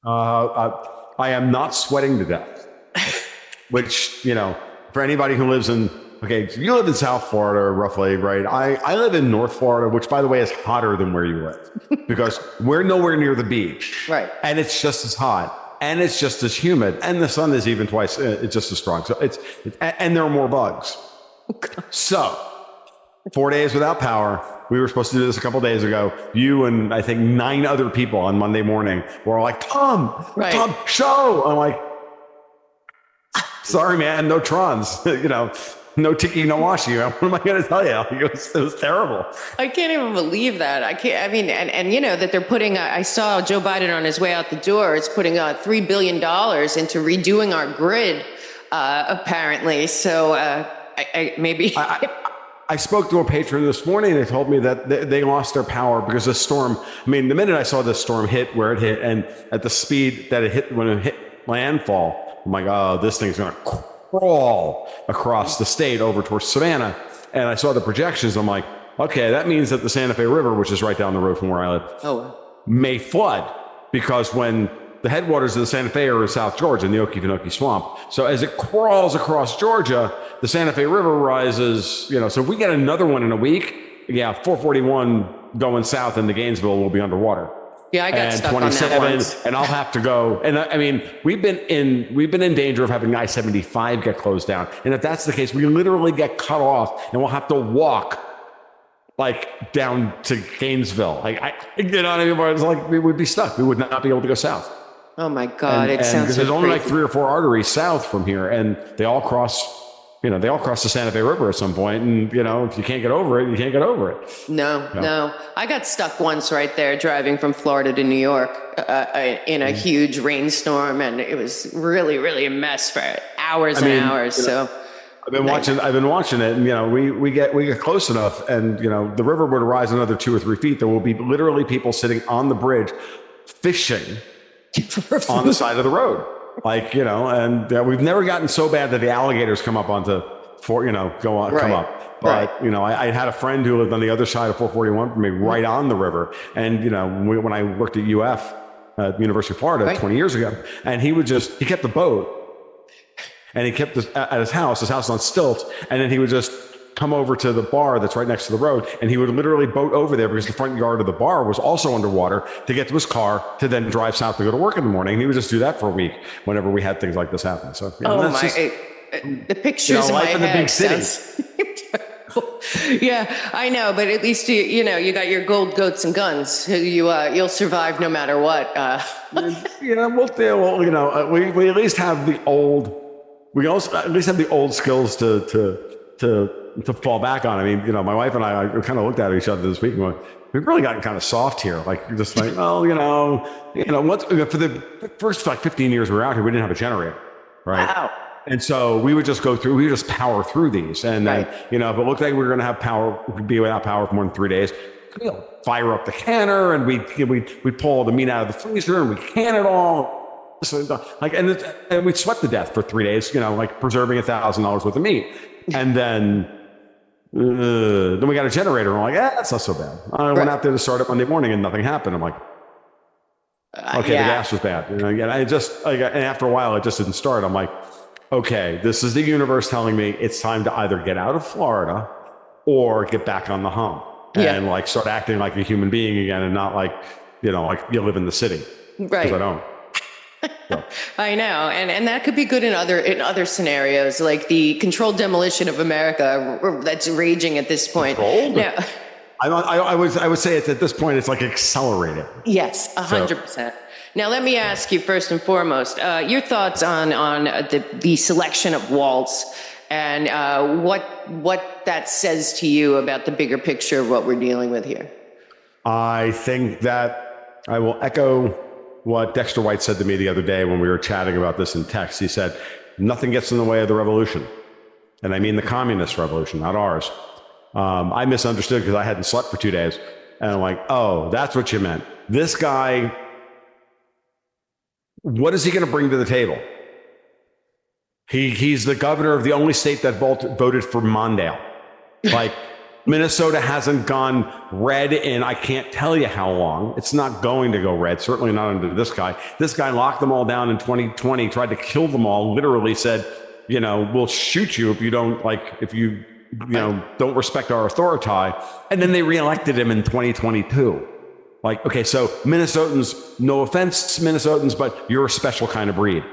I am not sweating to death, which, for anybody who lives in, okay, so you live in South Florida, roughly, right? I live in North Florida, which, by the way, is hotter than where you live because we're nowhere near the beach. Right. And it's just as hot and it's just as humid and the sun is even twice, it's just as strong. So and there are more bugs. So 4 days without power. We were supposed to do this a couple days ago. You and I think 9 other people on Monday morning were like, Tom, show. I'm like, sorry, man, no trons, no tiki, no washi. What am I going to tell you? It was terrible. I can't even believe that. I mean, that they're putting, I saw Joe Biden on his way out the door, is putting $3 billion into redoing our grid, apparently. So maybe. I spoke to a patron this morning and they told me that they lost their power because the storm, the minute I saw this storm hit where it hit and at the speed that it hit when it hit landfall, I'm like, oh, this thing's going to crawl across the state over towards Savannah. And I saw the projections. I'm like, okay, that means that the Santa Fe River, which is right down the road from where I live, may flood because when the headwaters of the Santa Fe are in South Georgia in the Okefenokee Swamp. So as it crawls across Georgia, the Santa Fe River rises, so if we get another one in a week, 441 going south into Gainesville will be underwater. Yeah, I got stuck on that once. And I'll have to go. And we've been in danger of having I-75 get closed down. And if that's the case, we literally get cut off and we'll have to walk down to Gainesville. It's like we would be stuck. We would not be able to go south. Oh my God, it sounds so there's only crazy. 3 or 4 arteries south from here, and they all cross the Santa Fe River at some point. And if you can't get over it, you can't get over it. No. I got stuck once right there driving from Florida to New York in a huge rainstorm, and it was really, really a mess for hours and hours. So I've been watching it, and we get close enough, and the river would rise another 2 or 3 feet. There will be literally people sitting on the bridge fishing on the side of the road, and we've never gotten so bad that the alligators come up onto come up. But I had a friend who lived on the other side of 441 from me, right on the river, and when I worked at UF, University of Florida, 20 years ago, and he kept the boat, and he kept at his house. His house is on stilts, and then he would just come over to the bar that's right next to the road, and he would literally boat over there because the front yard of the bar was also underwater to get to his car to then drive south to go to work in the morning. And he would just do that for a week whenever we had things like this happen. So the pictures in my life in the big city. Yeah, I know, but at least you got your gold goats and guns. You'll survive no matter what. We at least have the old. We also at least have the old skills to fall back on. My wife and I kind of looked at each other this week and went, we've really gotten kind of soft here. Just for the first 15 years we were out here, we didn't have a generator, right? Wow. And so we would just power through these. And then, if it looked like we were going to have power, we'd be without power for more than 3 days, fire up the canner and we'd pull all the meat out of the freezer and we'd can it all. So, and we'd sweat to death for 3 days, preserving $1,000 worth of meat. And then we got a generator and we're like, that's not so bad. I went out there to start it Monday morning and nothing happened. I'm like, okay, the gas was bad. And after a while, it just didn't start. I'm like, okay, this is the universe telling me it's time to either get out of Florida or get back on the hump and start acting like a human being again and not like you live in the city. Right. Because I don't. So. I know, and that could be good in other scenarios, like the controlled demolition of America that's raging at this point. Now, I would say it's at this point it's like accelerated. Yes, 100%. Now, let me ask you first and foremost your thoughts on the selection of Waltz and what that says to you about the bigger picture of what we're dealing with here. I think that I will echo what Dexter White said to me the other day when we were chatting about this in text. He said, nothing gets in the way of the revolution. And I mean the communist revolution, not ours. I misunderstood because I hadn't slept for 2 days. And I'm like, oh, that's what you meant. This guy, what is he going to bring to the table? He's the governor of the only state that voted for Mondale. Minnesota hasn't gone red in I can't tell you how long. It's not going to go red, certainly not under this guy. This guy locked them all down in 2020, tried to kill them all, literally said, we'll shoot you if you don't don't respect our authority. And then they reelected him in 2022. Like, okay, so Minnesotans, no offense, Minnesotans, but you're a special kind of breed.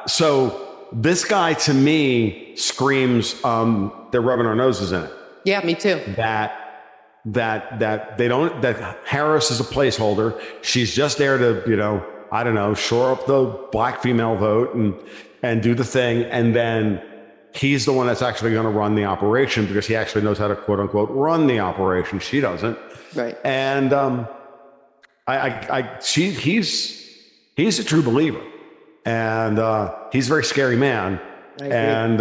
So this guy to me screams, they're rubbing our noses in it. Yeah, me too. That Harris is a placeholder. She's just there to, shore up the black female vote and do the thing. And then he's the one that's actually going to run the operation because he actually knows how to quote unquote run the operation. She doesn't. Right. And he's a true believer. And he's a very scary man. And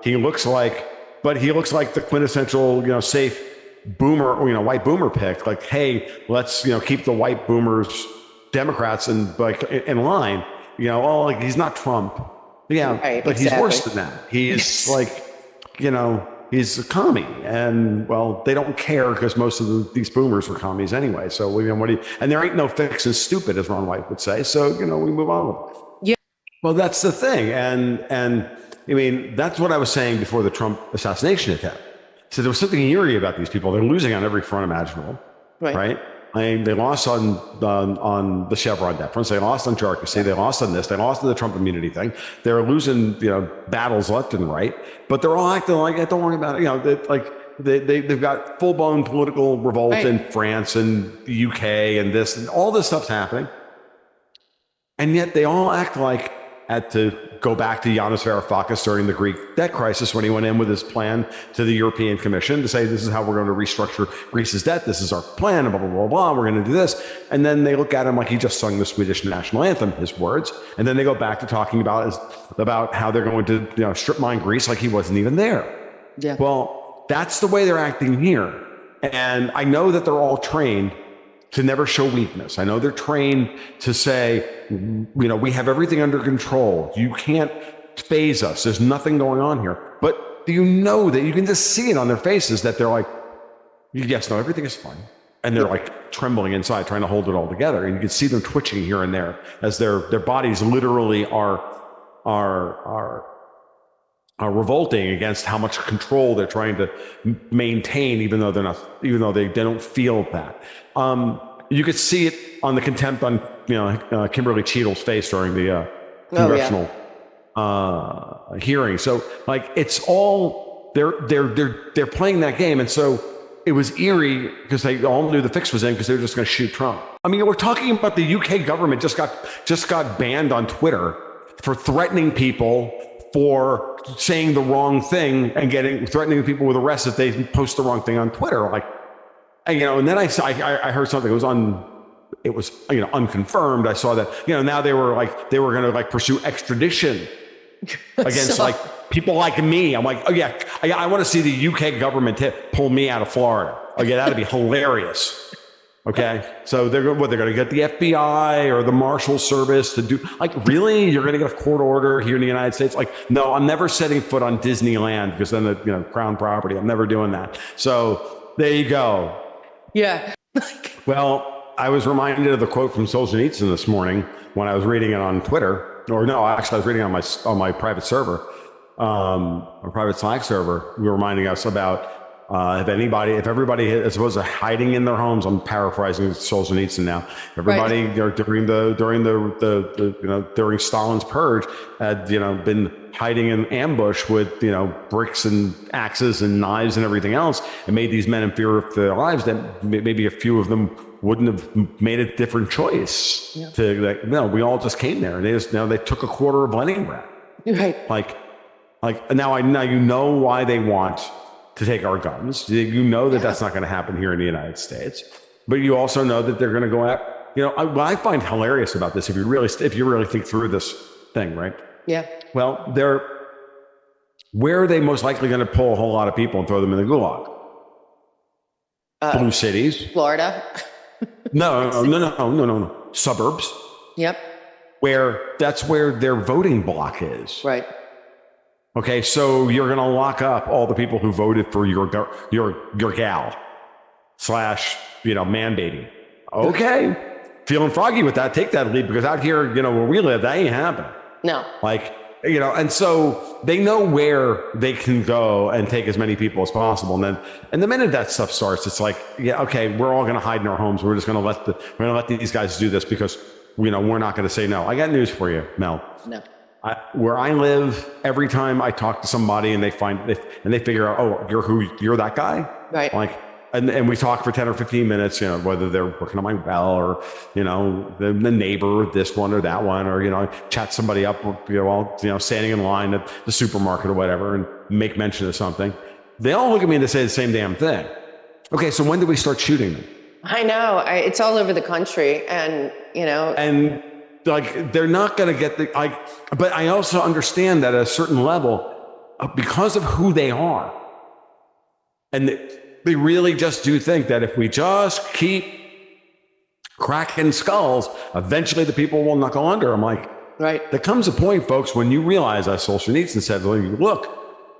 he looks like the quintessential, safe boomer, white boomer pick. Like, hey, let's, keep the white boomers, Democrats, in line. He's not Trump. Yeah, right, but exactly. He's worse than that. He's he's a commie, and they don't care because most of these boomers are commies anyway. So and there ain't no fixing stupid, as Ron White would say. So we move on with life. Yeah. Well, that's the thing, and I mean that's what I was saying before the Trump assassination attempt. So there was something eerie about these people. They're losing on every front imaginable, right? I mean, they lost on the Chevron deference. They lost on jarczy. They lost on this. They lost on the Trump immunity thing. They're losing, battles left and right. But they're all acting like, don't worry about it. They've got full blown political revolt in France and the UK and this and all this stuff's happening. And yet they all act like, had to go back to Yanis Varoufakis during the Greek debt crisis when he went in with his plan to the European Commission to say, this is how we're going to restructure Greece's debt. This is our plan, blah, blah, blah, blah. We're going to do this. And then they look at him like he just sung the Swedish national anthem, his words. And then they go back to talking about how they're going to strip mine Greece like he wasn't even there. Yeah. Well, that's the way they're acting here. And I know that they're all trained to never show weakness. I know they're trained to say, we have everything under control. You can't phase us. There's nothing going on here. But do you know that you can just see it on their faces that they're like, yes, no, everything is fine. And they're like trembling inside, trying to hold it all together. And you can see them twitching here and there as their bodies literally are revolting against how much control they're trying to maintain, even though they don't feel that. You could see it on the contempt on Kimberly Cheadle's face during the congressional hearing. So it's all they're playing that game, and so it was eerie because they all knew the fix was in because they were just going to shoot Trump. I mean, we're talking about the UK government just got banned on Twitter for threatening people for saying the wrong thing and threatening people with arrests if they post the wrong thing on Twitter. And then I heard something. It was unconfirmed. I saw that now they were going to pursue extradition against people like me. I'm like, oh yeah, I want to see the UK government pull me out of Florida. Okay, that'd be hilarious. Okay, so they're going to get the FBI or the Marshal Service to do really? You're going to get a court order here in the United States? No, I'm never setting foot on Disneyland because then the Crown property. I'm never doing that. So there you go. Yeah. Well, I was reminded of the quote from Solzhenitsyn this morning when I was reading it on Twitter. Or no, actually, I was reading it on my private server, a private Slack server. We were reminding us about if everybody is supposed to hiding in their homes. I'm paraphrasing Solzhenitsyn now. Everybody during Stalin's purge had been hiding in ambush with bricks and axes and knives and everything else, and made these men in fear of their lives. That maybe a few of them wouldn't have made a different choice. Yeah. We all just came there, and they took a quarter of Leningrad. Right. Now you know why they want to take our guns. That's not going to happen here in the United States. But you also know that they're going to go at, what I find hilarious about this, if you really think through this thing, right? Yeah. Well, where are they most likely going to pull a whole lot of people and throw them in the gulag? Blue cities. Florida. No. Suburbs. Yep. That's where their voting block is. Right. Okay, so you're going to lock up all the people who voted for your gal slash, man baby. Okay, feeling froggy with that. Take that lead, because out here, where we live, that ain't happening. No. Like, and so they know where they can go and take as many people as possible. And the minute that stuff starts, it's like, yeah, okay, we're all going to hide in our homes. We're just going to let these guys do this because, we're not going to say no. I got news for you, Mel. No. Where I live, every time I talk to somebody and they figure out, oh, you're that guy. Right. Like, and we talk for 10 or 15 minutes, whether they're working on my well or, the neighbor, this one or that one, or, chat somebody up, while, standing in line at the supermarket or whatever and make mention of something. They all look at me and they say the same damn thing. Okay, so when do we start shooting them? I know. It's all over the country. And, And like, they're not going to get but I also understand that at a certain level, because of who they are, and they really just do think that if we just keep cracking skulls, eventually the people will knuckle under. I'm like, right. There comes a point, folks, when you realize, as Solzhenitsyn said, look,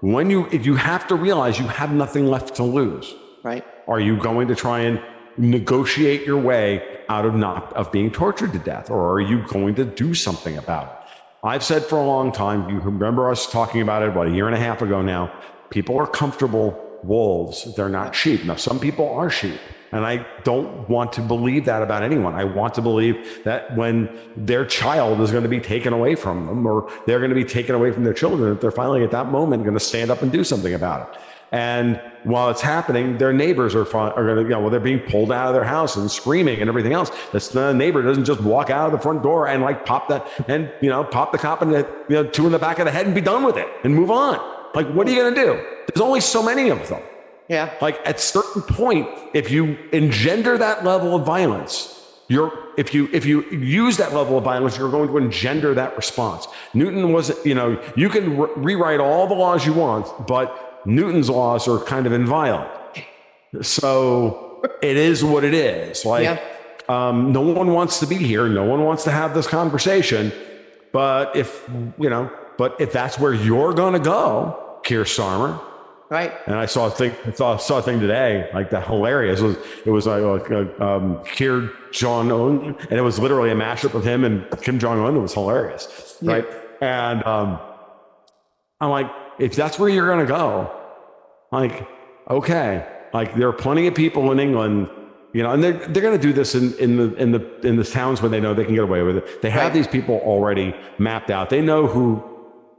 if you have to realize you have nothing left to lose. Right. Are you going to try and negotiate your way out of being tortured to death, or are you going to do something about it? I've said for a long time, you remember us talking about it, a year and a half ago now, people are comfortable wolves. They're not sheep. Now, some people are sheep, and I don't want to believe that about anyone. I want to believe that when their child is going to be taken away from them, or they're going to be taken away from their children, that they're finally at that moment going to stand up and do something about it. And while it's happening, their neighbors are going to, they're being pulled out of their house and screaming and everything else. The neighbor doesn't just walk out of the front door and pop the cop in the, two in the back of the head and be done with it and move on. Like, what are you going to do? There's only so many of them. Yeah. Like, at a certain point, if you engender that level of violence, if you use that level of violence, you're going to engender that response. Newton was, you can rewrite all the laws you want, but Newton's laws are kind of inviolate. So it is what it is. Like, no one wants to be here. No one wants to have this conversation. But if that's where you're going to go, Keir Starmer. Right. And I saw a thing today, like, that hilarious. It was Keir Jong-un, and it was literally a mashup of him and Kim Jong-un. It was hilarious. Yeah. Right. And I'm like, if that's where you're going to go, like, okay, like, there are plenty of people in England, and they're going to do this in the towns where they know they can get away with it. They have these people already mapped out. They know who,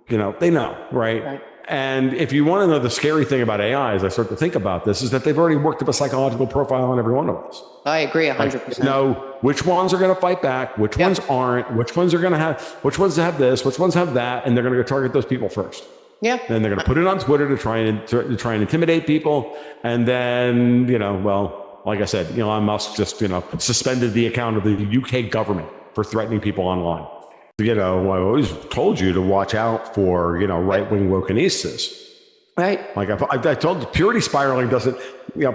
they know, right? And if you want to know the scary thing about AI, as I start to think about this, is that they've already worked up a psychological profile on every one of us. I agree 100%. Know which ones are going to fight back, which ones aren't, which ones are going to have, which ones have this, which ones have that, and they're going to target those people first. Yeah. And they're going to put it on Twitter to try and intimidate people. And then, like I said, Elon Musk just, suspended the account of the UK government for threatening people online. I always told you to watch out for, right-wing wokenistas. Right. Like I told you, purity spiraling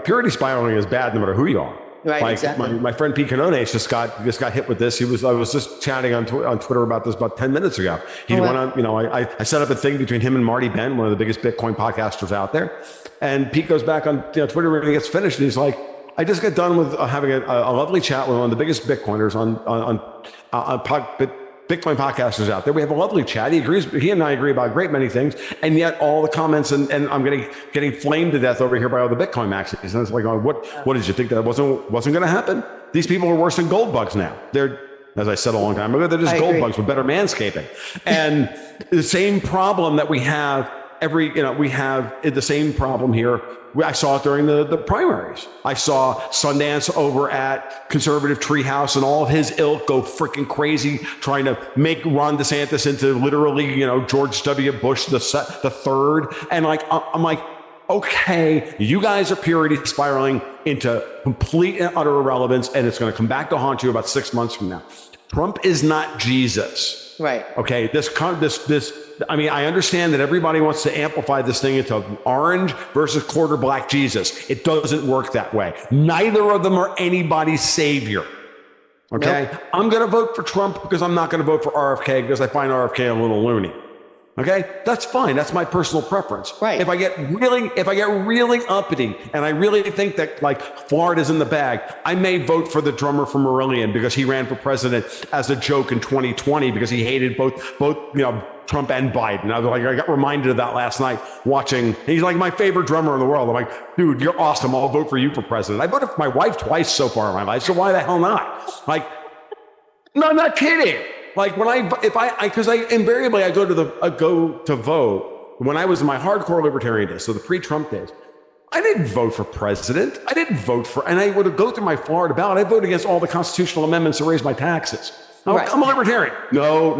purity spiraling is bad no matter who you are. Right. Like, exactly. My friend Pete Canones just got hit with this. I was just chatting on Twitter about this about 10 minutes ago. He went on, I set up a thing between him and Marty Ben, one of the biggest Bitcoin podcasters out there. And Pete goes back on Twitter and he gets finished, and he's like, I just got done with having a lovely chat with one of the biggest Bitcoiners on Bitcoin podcasters out there. We have a lovely chat. He and I agree about a great many things, and yet all the comments and I'm getting flamed to death over here by all the Bitcoin maxis. And it's like, what did you think that wasn't going to happen? These people are worse than gold bugs now. They're, as I said a long time ago, they're just gold bugs with better manscaping. And the same problem that we have we have the same problem here. I saw it during the primaries. I saw Sundance over at Conservative Treehouse and all of his ilk go freaking crazy, trying to make Ron DeSantis into literally, George W. Bush the third. And I'm like, okay, you guys are purity spiraling into complete and utter irrelevance, and it's going to come back to haunt you about 6 months from now. Trump is not Jesus. Right. Okay. I understand that everybody wants to amplify this thing into orange versus quarter black Jesus. It doesn't work that way. Neither of them are anybody's savior. Okay. Nope. I'm going to vote for Trump because I'm not going to vote for RFK because I find RFK a little loony. Okay, that's fine. That's my personal preference. Right. If I get really uppity and I really think that like Florida's in the bag, I may vote for the drummer from Marillion because he ran for president as a joke in 2020 because he hated both Trump and Biden. I got reminded of that last night watching. He's like my favorite drummer in the world. I'm like, dude, you're awesome. I'll vote for you for president. I voted for my wife twice so far in my life, so why the hell not? Like, no, I'm not kidding. Like because I invariably go to vote when I was in my hardcore libertarian days, so the pre-Trump days. I didn't vote for president. I didn't vote for, and I would go through my Florida ballot. I voted against all the constitutional amendments to raise my taxes. Right. I'm a libertarian. No.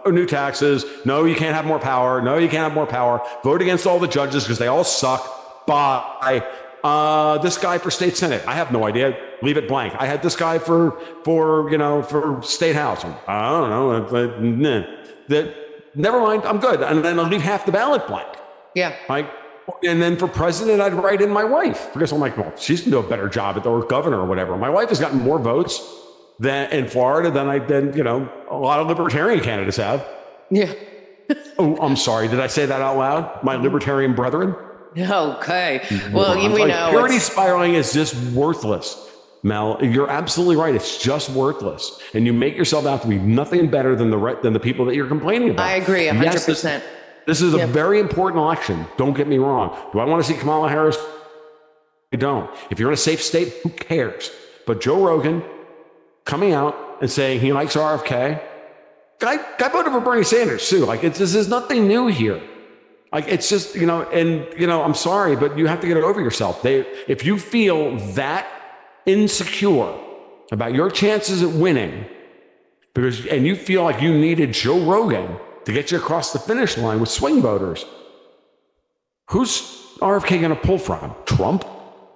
New taxes. No, you can't have more power. No, you can't have more power. Vote against all the judges because they all suck. Bye. This guy for state senate, I have no idea. Leave it blank. I had this guy for state house. I don't know. Never mind. I'm good. And then I'll leave half the ballot blank. Yeah. And then for president, I'd write in my wife because I'm like, well, she's gonna do a better job or governor or whatever. My wife has gotten more votes in Florida than a lot of libertarian candidates have. Yeah. Oh, I'm sorry. Did I say that out loud? My libertarian brethren? Okay. Well, we know. Purity spiraling is just worthless. Mel, you're absolutely right. It's just worthless. And you make yourself out to be nothing better than the people that you're complaining about. I agree 100%. Yes, this is a very important election. Don't get me wrong. Do I want to see Kamala Harris? I don't. If you're in a safe state, who cares? But Joe Rogan coming out and saying he likes RFK. Guy voted for Bernie Sanders too. This is nothing new here. It's just, I'm sorry, but you have to get over yourself. If you feel that insecure about your chances at winning, and you feel like you needed Joe Rogan to get you across the finish line with swing voters, who's RFK going to pull from? Trump?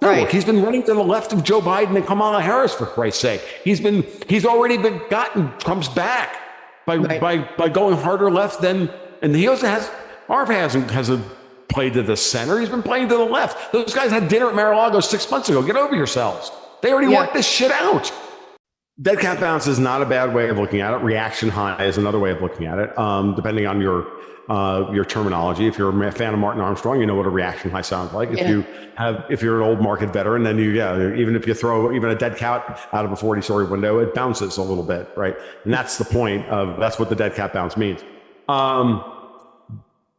No, right. Look, he's been running to the left of Joe Biden and Kamala Harris, for Christ's sake. He's already gotten Trump's back by going harder left and he also has. RFK hasn't played to the center. He's been playing to the left. Those guys had dinner at Mar-a-Lago 6 months ago. Get over yourselves. They already worked this shit out. Dead cat bounce is not a bad way of looking at it. Reaction high is another way of looking at it, depending on your terminology. If you're a fan of Martin Armstrong, you know what a reaction high sounds like. If you're an old market veteran, then even if you throw even a dead cat out of a 40-story window, it bounces a little bit, right? And that's the point that's what the dead cat bounce means.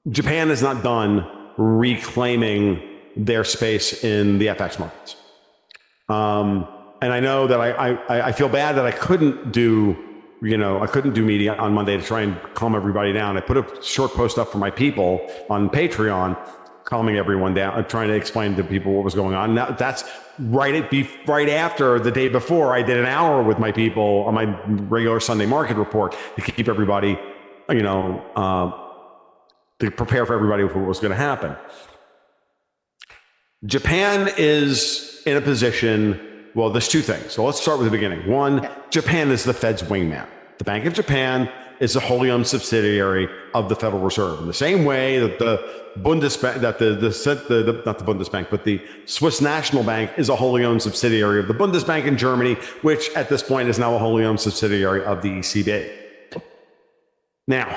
Japan is not done reclaiming their space in the FX markets. And I know that I feel bad that I couldn't do media on Monday to try and calm everybody down. I put a short post up for my people on Patreon, calming everyone down, trying to explain to people what was going on. Now, that's right after the day before I did an hour with my people on my regular Sunday market report to keep everybody, to prepare for everybody for what was going to happen. Japan is in a position, well, there's two things. So let's start with the beginning. One, Japan is the Fed's wingman. The Bank of Japan is a wholly owned subsidiary of the Federal Reserve. In the same way that the Bundesbank, not the Bundesbank, but the Swiss National Bank is a wholly owned subsidiary of the Bundesbank in Germany, which at this point is now a wholly owned subsidiary of the ECB. Now,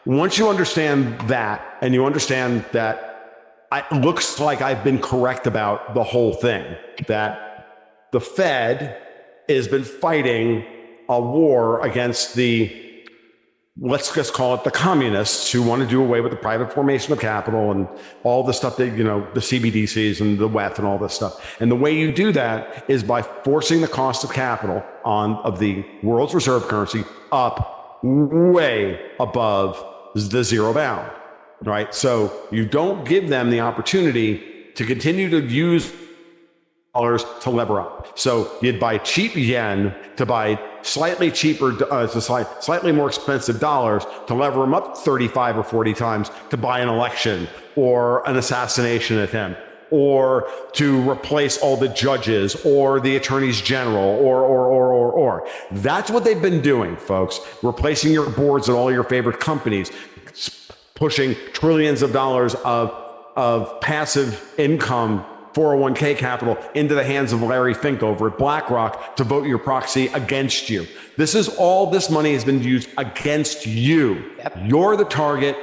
once you understand that, and you understand that it looks like I've been correct about the whole thing, that the Fed has been fighting a war against let's just call it the communists who want to do away with the private formation of capital and all the stuff that, the CBDCs and the WEF and all this stuff. And the way you do that is by forcing the cost of capital of the world's reserve currency up way above the zero bound, right? So you don't give them the opportunity to continue to use dollars to lever up. So you'd buy cheap yen to buy slightly cheaper, slightly more expensive dollars to lever them up 35 or 40 times to buy an election or an assassination attempt or to replace all the judges or the attorneys general or. That's what they've been doing, folks. Replacing your boards at all your favorite companies, pushing trillions of dollars of passive income 401k capital into the hands of Larry Fink over at BlackRock to vote your proxy against you. This money has been used against you. Yep. You're the target.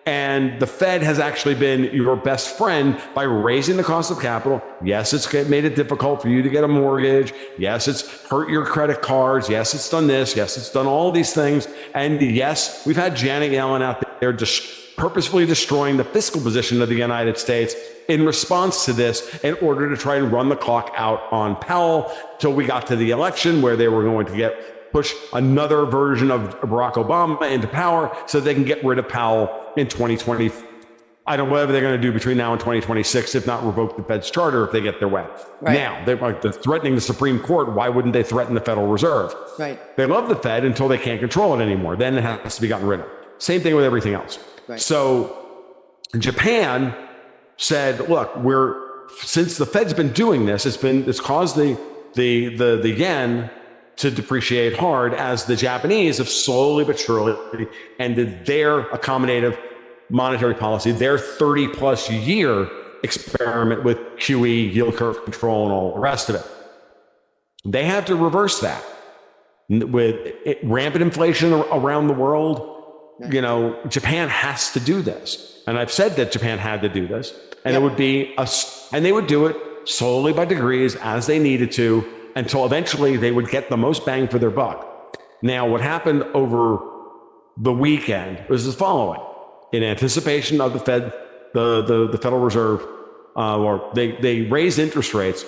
And the Fed has actually been your best friend by raising the cost of capital. Yes, it's made it difficult for you to get a mortgage. Yes, it's hurt your credit cards. Yes, it's done this. Yes, it's done all these things. And yes, we've had Janet Yellen out there just purposefully destroying the fiscal position of the United States in response to this in order to try and run the clock out on Powell till we got to the election where they were going to push another version of Barack Obama into power so they can get rid of Powell in 2020. I don't know whatever they're going to do between now and 2026, if not revoke the Fed's charter if they get their way. Right. Now, they're threatening the Supreme Court. Why wouldn't they threaten the Federal Reserve? Right. They love the Fed until they can't control it anymore. Then it has to be gotten rid of. Same thing with everything else. Right. So Japan said, look, since the Fed's been doing this, it's caused the yen to depreciate hard as the Japanese have slowly but surely ended their accommodative monetary policy, their 30 plus year experiment with QE, yield curve control, and all the rest of it. They have to reverse that with rampant inflation around the world. You know, Japan has to do this. And I've said that Japan had to do this, and it would be and they would do it slowly by degrees as they needed to, until eventually they would get the most bang for their buck. Now, what happened over the weekend was the following. In anticipation of the Fed, the Federal Reserve, or they raised interest rates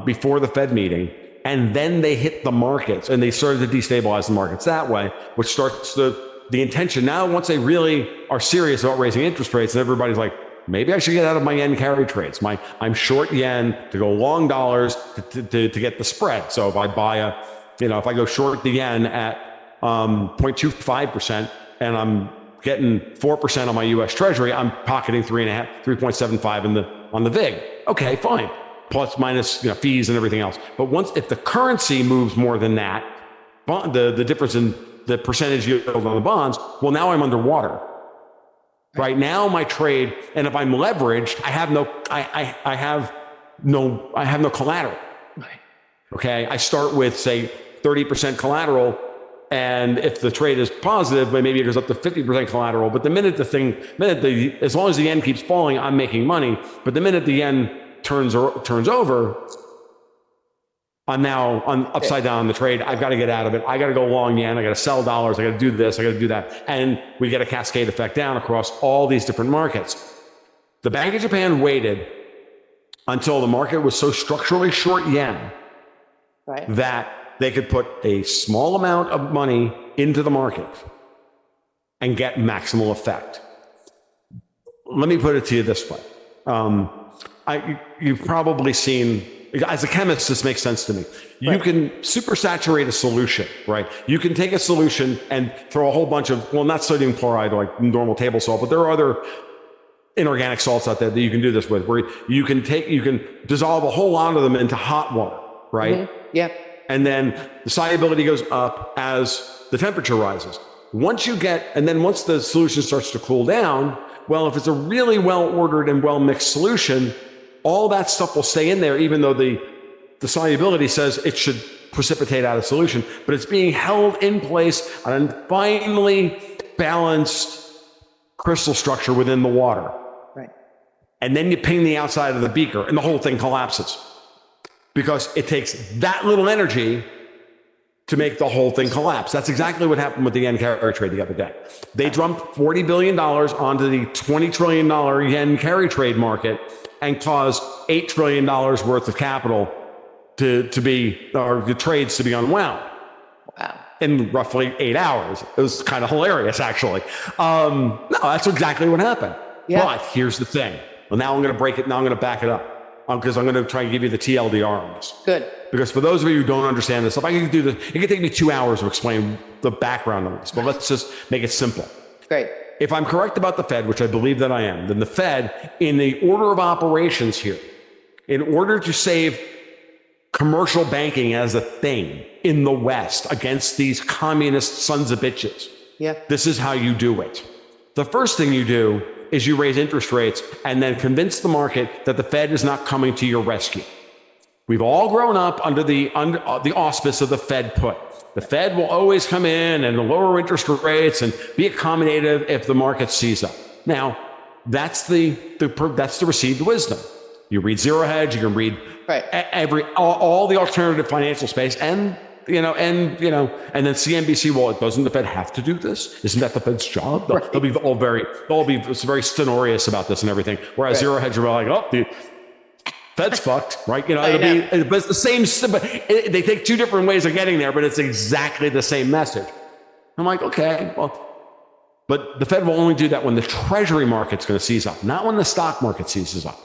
before the Fed meeting, and then they hit the markets, and they started to destabilize the markets that way, which starts the intention. Now, once they really are serious about raising interest rates, and everybody's like, maybe I should get out of my yen carry trades. I'm short yen to go long dollars to get the spread. So if I buy if I go short the yen at 0.25% and I'm getting 4% on my U.S. Treasury, I'm pocketing 3.75 on the VIG. Okay, fine. Plus minus fees and everything else. But if the currency moves more than that, the difference in the percentage yield on the bonds, well, now I'm underwater. Right now, my trade, and if I'm leveraged, I have no collateral. Right. Okay. I start with, say, 30% collateral, and if the trade is positive, maybe it goes up to 50% collateral. But as long as the yen keeps falling, I'm making money. But the minute the yen turns over, I'm upside down on the trade. I've got to get out of it. I got to go long yen. I got to sell dollars. I got to do this. I got to do that. And we get a cascade effect down across all these different markets. The Bank of Japan waited until the market was so structurally short yen that they could put a small amount of money into the market and get maximal effect. Let me put it to you this way. You've probably seen, as a chemist, this makes sense to me. You can supersaturate a solution, right? You can take a solution and throw a whole bunch of, not sodium chloride like normal table salt, but there are other inorganic salts out there that you can do this with, where you can dissolve a whole lot of them into hot water, right? Mm-hmm. Yep. And then the solubility goes up as the temperature rises. Once the solution starts to cool down, well, if it's a really well-ordered and well-mixed solution, all that stuff will stay in there, even though the solubility says it should precipitate out of solution, but it's being held in place on a finely balanced crystal structure within the water. Right. And then you ping the outside of the beaker and the whole thing collapses because it takes that little energy to make the whole thing collapse. That's exactly what happened with the yen carry trade the other day. They dumped $40 billion onto the $20 trillion yen carry trade market and caused $8 trillion worth of capital the trades to be unwound. Wow. In roughly 8 hours. It was kind of hilarious, actually. No, that's exactly what happened. Yeah. But here's the thing. Well, now I'm going to break it. Now I'm going to back it up because I'm going to try and give you the TLDR on this. Good. Because for those of you who don't understand this, if I could do this, it could take me 2 hours to explain the background on this, but let's just make it simple. Great. If I'm correct about the Fed, which I believe that I am, then the Fed, in the order of operations here, in order to save commercial banking as a thing in the West against these communist sons of bitches, this is how you do it. The first thing you do is you raise interest rates and then convince the market that the Fed is not coming to your rescue. We've all grown up under the auspice of the Fed put. The Fed will always come in and lower interest rates and be accommodative if the market sees up. Now, that's the received wisdom. You read Zero Hedge, you can read all the alternative financial space, and then CNBC. Well, doesn't the Fed have to do this? Isn't that the Fed's job? They'll be very stentorious about this and everything. Whereas Zero Hedge will be like, oh, the Fed's fucked, right? But it's the same. But they take two different ways of getting there, but it's exactly the same message. I'm like, okay, well. But the Fed will only do that when the Treasury market's going to seize up, not when the stock market seizes up.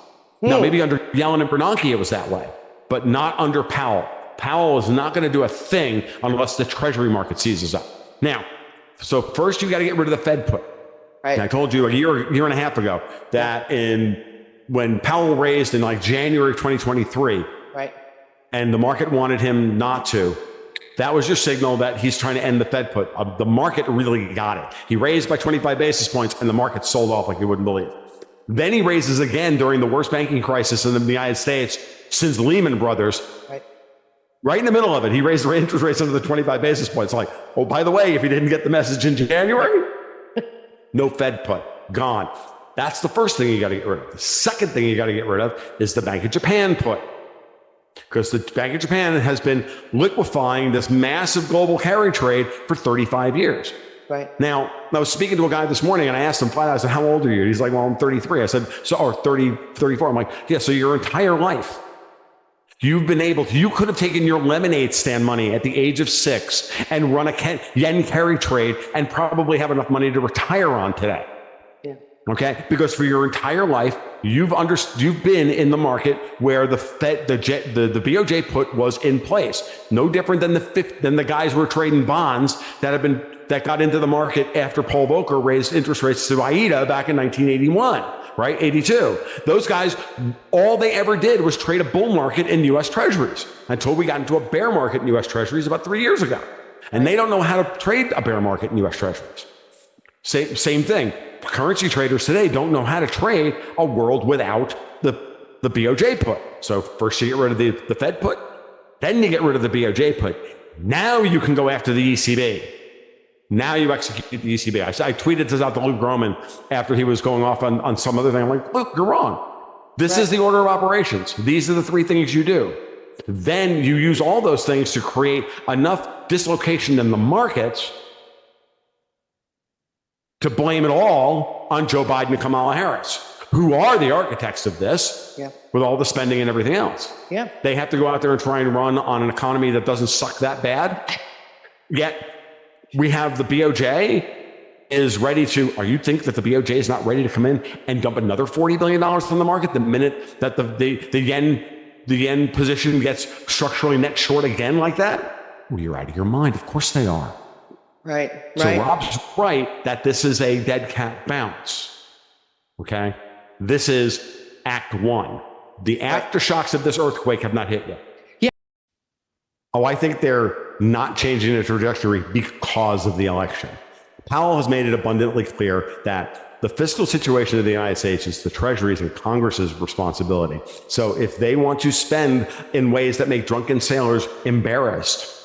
Now, maybe under Yellen and Bernanke it was that way, but not under Powell. Powell is not going to do a thing unless the Treasury market seizes up. Now, so first you got to get rid of the Fed put. Right. And I told you a year and a half ago that when Powell raised in like January 2023, right, and the market wanted him not to, that was your signal that he's trying to end the Fed put. The market really got it. He raised by 25 basis points and the market sold off like you wouldn't believe. Then he raises again during the worst banking crisis in the United States since Lehman Brothers. Right in the middle of it, he raised the interest rates under the 25 basis points. Like, oh, by the way, if you didn't get the message in January, no Fed put, gone. That's the first thing you got to get rid of. The second thing you got to get rid of is the Bank of Japan put. Because the Bank of Japan has been liquefying this massive global carry trade for 35 years. Right. Now, I was speaking to a guy this morning and I asked him flat out, I said, how old are you? He's like, well, I'm 33. I said, or 34. I'm like, yeah, so your entire life, you could have taken your lemonade stand money at the age of 6 and run a yen carry trade and probably have enough money to retire on today. Yeah. Okay, because for your entire life, you've been in the market where the Fed, the BOJ put was in place. No different than the guys who were trading bonds that got into the market after Paul Volcker raised interest rates to AIDA back in 1981, right? 82. Those guys, all they ever did was trade a bull market in U.S. Treasuries until we got into a bear market in U.S. Treasuries about 3 years ago. And they don't know how to trade a bear market in U.S. Treasuries. Same thing. Currency traders today don't know how to trade a world without the BOJ put. So first you get rid of the Fed put, then you get rid of the BOJ put. Now you can go after the ECB. Now you execute the ECB. I tweeted this out to Luke Groman after he was going off on some other thing. I'm like, Luke, you're wrong. This is the order of operations. These are the 3 things you do. Then you use all those things to create enough dislocation in the markets to blame it all on Joe Biden and Kamala Harris, who are the architects of this, with all the spending and everything else. Yeah. They have to go out there and try and run on an economy that doesn't suck that bad. Yet we have the BOJ is ready to, or you think that the BOJ is not ready to come in and dump another $40 billion from the market the minute that the yen position gets structurally net short again like that? Well, you're out of your mind. Of course they are. Right. So Rob's right that this is a dead cat bounce. Okay. This is Act 1. The aftershocks of this earthquake have not hit yet. Yeah. Oh, I think they're not changing the trajectory because of the election. Powell has made it abundantly clear that the fiscal situation of the United States is the Treasury's and Congress's responsibility. So if they want to spend in ways that make drunken sailors embarrassed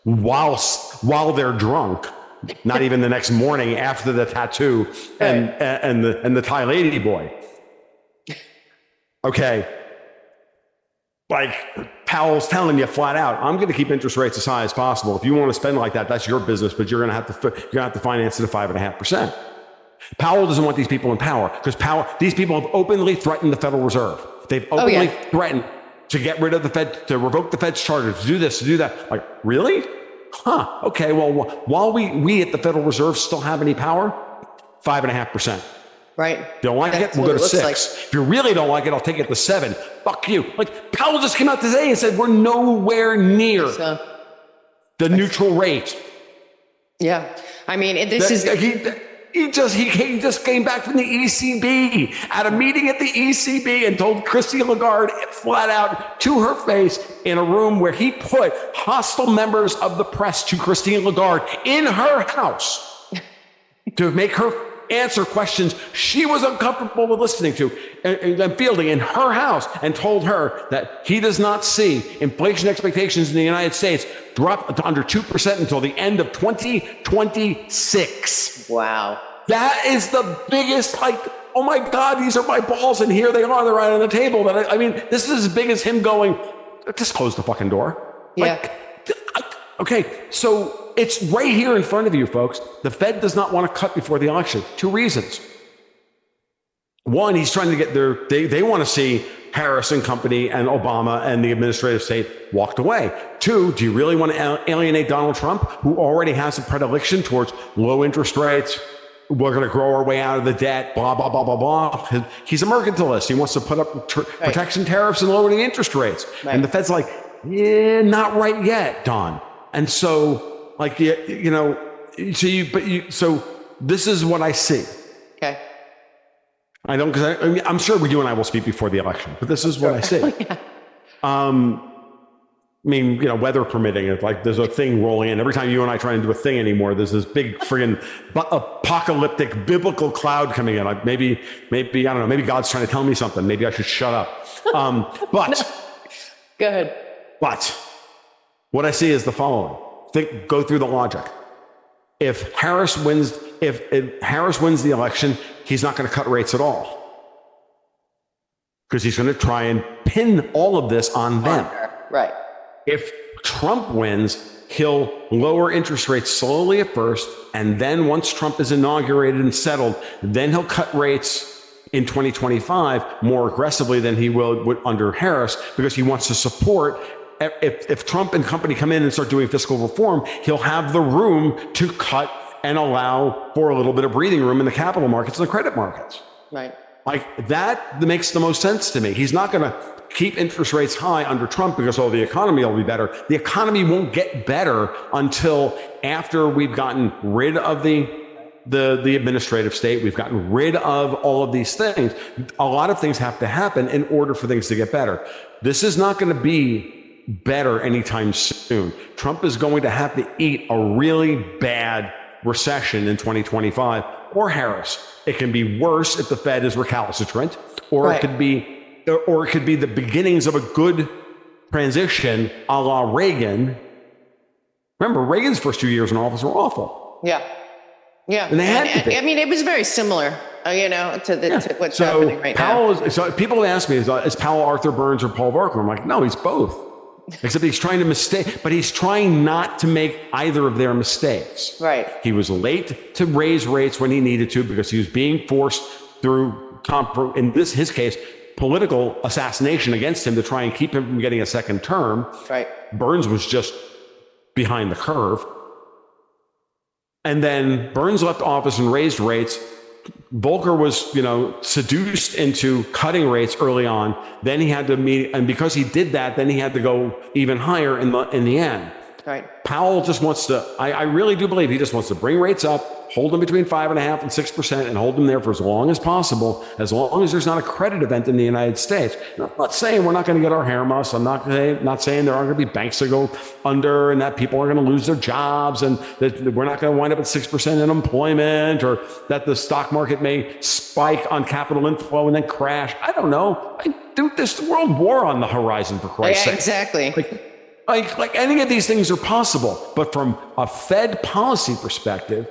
while they're drunk, not even the next morning after the tattoo and the Thai lady boy. Okay. Like Powell's telling you flat out, I'm going to keep interest rates as high as possible. If you want to spend like that, that's your business, but you're going to have to finance it at 5.5%. Powell doesn't want these people in power because these people have openly threatened the Federal Reserve. They've openly threatened to get rid of the Fed, to revoke the Fed's charter, to do this, to do that. Like, really? Huh. Okay. Well, while we at the Federal Reserve still have any power, 5.5%. Right. Don't like it? We'll go to 6. Like. If you really don't like it, I'll take it to 7. Fuck you. Like Powell just came out today and said we're nowhere near the neutral rate. Yeah. I mean, he just came back from the ECB at a meeting at the ECB and told Christine Lagarde flat out to her face in a room where he put hostile members of the press to Christine Lagarde in her house to make her answer questions she was uncomfortable with listening to and fielding in her house, and told her that he does not see inflation expectations in the United States drop to under 2% until the end of 2026. Wow. That is the biggest, like, oh my God, these are my balls, and here they are, they're right on the table. But I mean, this is as big as him going, just close the fucking door. Yeah. Okay, so it's right here in front of you, folks. The Fed does not want to cut before the election. 2 reasons. One, he's trying to get they want to see Harris and company and Obama and the administrative state walked away. 2, do you really want to alienate Donald Trump, who already has a predilection towards low interest rates? We're going to grow our way out of the debt, blah, blah, blah, blah, blah. He's a mercantilist. He wants to put up protection tariffs and lower the interest rates. Right. And the Fed's like, yeah, not right yet, Don. And so, like, you know, so this is what I see. Okay. I don't, because I'm sure you and I will speak before the election, but this is what I see. Yeah. I mean, you know, weather permitting, it's like there's a thing rolling in. Every time you and I try and do a thing anymore, there's this big friggin' apocalyptic biblical cloud coming in. Like maybe, I don't know, maybe God's trying to tell me something. Maybe I should shut up. But Go ahead. But what I see is the following. Go through the logic. If Harris wins the election, he's not going to cut rates at all, because he's going to try and pin all of this on them. Right. If Trump wins, he'll lower interest rates slowly at first, and then once Trump is inaugurated and settled, then he'll cut rates in 2025 more aggressively than he would under Harris, because he wants to support. If Trump and company come in and start doing fiscal reform, he'll have the room to cut and allow for a little bit of breathing room in the capital markets and the credit markets. Right. Like that makes the most sense to me. He's not going to keep interest rates high under Trump because, the economy will be better. The economy won't get better until after we've gotten rid of the administrative state. We've gotten rid of all of these things. A lot of things have to happen in order for things to get better. This is not going to be better anytime soon. Trump is going to have to eat a really bad recession in 2025, or Harris. It can be worse if the Fed is recalcitrant, or it could be the beginnings of a good transition, a la Reagan. Remember, Reagan's first 2 years in office were awful. Yeah. Yeah. And they had to be. I mean, it was very similar, to what's happening right now. So people have asked me, is Powell Arthur Burns or Paul Volcker? I'm like, no, he's both. Except he's trying to but he's trying not to make either of their mistakes. Right. He was late to raise rates when he needed to, because he was being forced through, in his case, political assassination against him to try and keep him from getting a second term. Right. Burns was just behind the curve. And then Burns left office and raised rates. Volcker was, seduced into cutting rates early on. Then he had to meet, and because he did that, then he had to go even higher in the end. Right. Powell just wants to, I really do believe he just wants to bring rates up, hold them between 5.5% and 6%, and hold them there for as long as possible, as long as there's not a credit event in the United States. I'm not saying we're not going to get our hair mussed. I'm not saying there aren't going to be banks that go under and that people are going to lose their jobs and that we're not going to wind up at 6% unemployment, or that the stock market may spike on capital inflow and then crash. I don't know. There's the world war on the horizon, for Christ's sake. Exactly. Like any of these things are possible, but from a Fed policy perspective,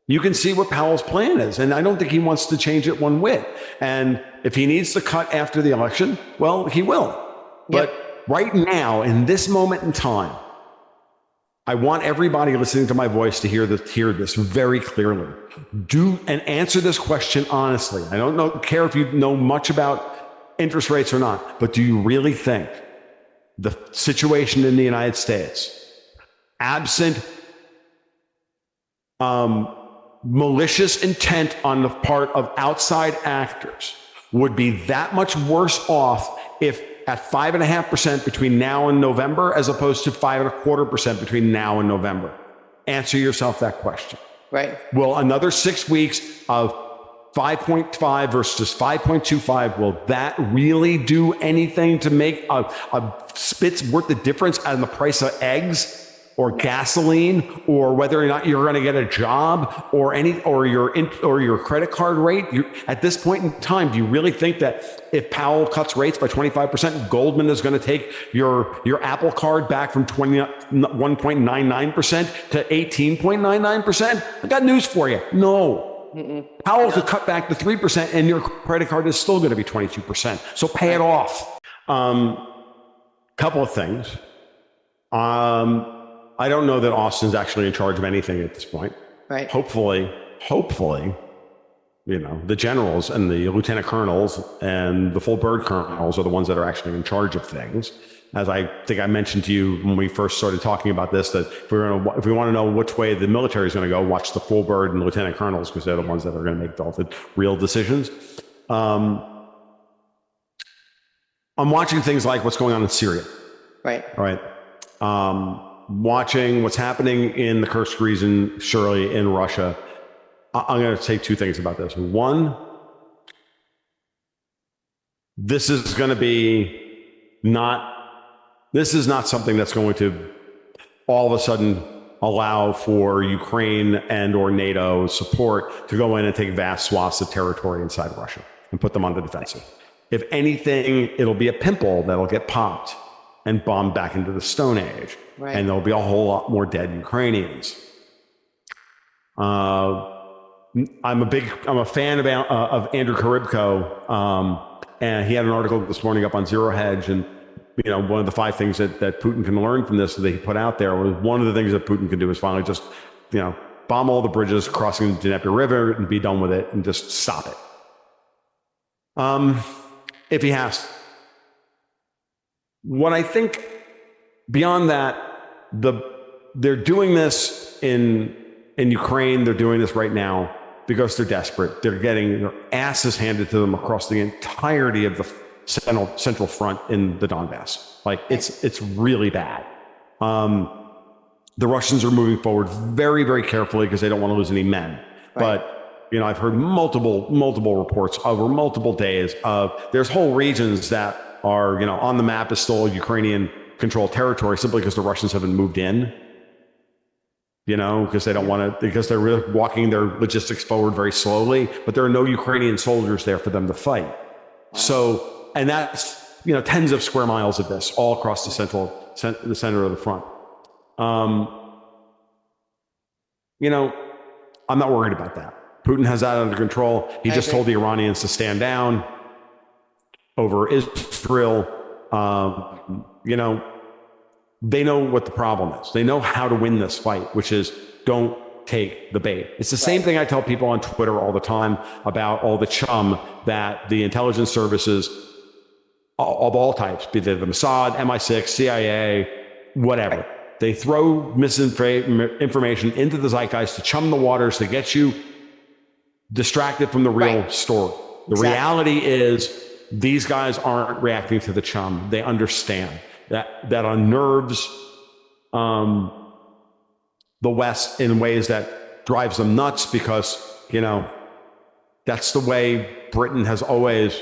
you can see what Powell's plan is. And I don't think he wants to change it one whit. And if he needs to cut after the election, well, he will. Yep. But right now, in this moment in time, I want everybody listening to my voice to hear this very clearly. And answer this question honestly. I don't care if you know much about interest rates or not, but do you really think the situation in the United States, absent malicious intent on the part of outside actors, would be that much worse off if at 5.5% between now and November, as opposed to 5.25% between now and November? Answer yourself that question. Right. Will another 6 weeks of 5.5 versus 5.25, will that really do anything to make a spit's worth the difference on the price of eggs? or gasoline, or whether or not you're going to get a job, or your credit card rate. At this point in time, do you really think that if Powell cuts rates by 25%, Goldman is going to take your Apple Card back from 1.99% to 18.99%? I got news for you. No. Powell could cut back to 3%, and your credit card is still going to be 22%. So pay it off. Couple of things. I don't know that Austin's actually in charge of anything at this point. Right. Hopefully, the generals and the lieutenant colonels and the full bird colonels are the ones that are actually in charge of things. As I think I mentioned to you when we first started talking about this, that if we want to know which way the military is going to go, watch the full bird and lieutenant colonels, because they're the ones that are going to make all the real decisions. I'm watching things like what's going on in Syria. Right. All right. Watching what's happening in the Kursk region, surely in Russia. I'm going to say two things about this. One, this is not something that's going to all of a sudden allow for Ukraine and or NATO support to go in and take vast swaths of territory inside Russia and put them on the defensive. If anything, it'll be a pimple that'll get popped and bombed back into the Stone Age. Right. And there'll be a whole lot more dead Ukrainians. I'm a fan of Andrew Karibko, and he had an article this morning up on Zero Hedge, and one of the 5 things that Putin can learn from this that he put out there was one of the things that Putin can do is finally just bomb all the bridges crossing the Dnieper River and be done with it and just stop it. If he has to. What I think beyond that, they're doing this in Ukraine. They're doing this right now because they're desperate. They're getting their asses handed to them across the entirety of the central front in the Donbass. Like it's really bad. The Russians are moving forward very, very carefully because they don't want to lose any men. Right. But I've heard multiple reports over multiple days of there's whole regions that are, on the map is still Ukrainian controlled territory simply because the Russians haven't moved in, because they don't want to, because they're really walking their logistics forward very slowly, but there are no Ukrainian soldiers there for them to fight. So, and that's, tens of square miles of this all across the center of the front. I'm not worried about that. Putin has that under control. He just told the Iranians to stand down over Israel. They know what the problem is. They know how to win this fight, which is don't take the bait. It's the same thing I tell people on Twitter all the time about all the chum that the intelligence services of all types, be they the Mossad, MI6, CIA, whatever. They throw misinformation into the zeitgeist to chum the waters to get you distracted from the real story. The reality is these guys aren't reacting to the chum. They understand that unnerves the West in ways that drives them nuts because, that's the way Britain has always